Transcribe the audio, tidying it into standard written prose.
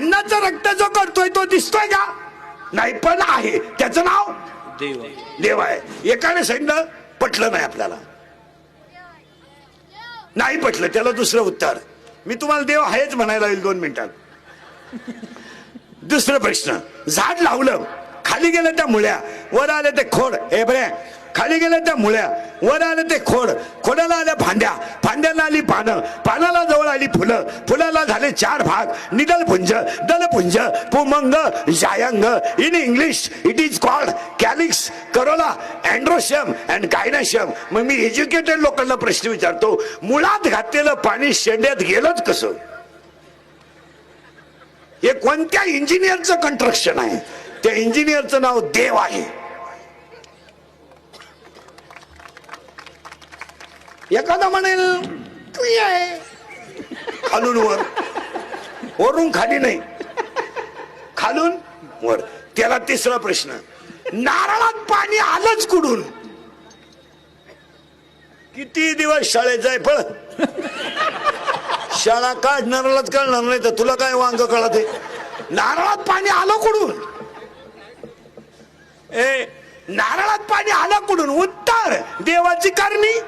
अन्नाचं रक्त जो करतोय तो दिसतोय का नाही, पण आहे त्याचं नाव देव. देव आहे. एकाने सांगितलं पटलं नाही आपल्याला, नाही पटलं, त्याला दुसरं उत्तर. मी तुम्हाला देव आहेच म्हणायला येईल 2 मिनिटात. दुसरा प्रश्न, झाड लावलं, खाली गेलं त्या मुळ्या, वर आले ते खोड. हे बरे, खाली गेल्या त्या मुळ्या, वर आले ते खोड, खोडाला आल्या फांद्या, फांद्याला आली पानं, पानाला जवळ आली फुलं, फुलाला झाले 4 भाग, निडलपुंज, दलपुंज, पुमंग, जायंग. In English it is called calyx, corolla, androecium and gynoecium. मग मी एज्युकेटेड लोकांना प्रश्न विचारतो, मुळात घातलेलं पाणी शेंड्यात गेलंच कसं? हे कोणत्या इंजिनियरचं कंस्ट्रक्शन आहे? त्या इंजिनियरचं नाव देव आहे. एखादा म्हणेल तू आहे खालून वर, वरून खाली नाही, खालून वर. त्याला तिसरा प्रश्न, नारळात पाणी आलंच कुठून? किती दिवस शाळेत जाय पळ, शाळा काढणारालाच कळणार नाही तर तुला काय वांग कळत आहे? नारळात पाणी आलं कुठून? नारळात पाणी आलं कुठून? उत्तर, देवाची करणी.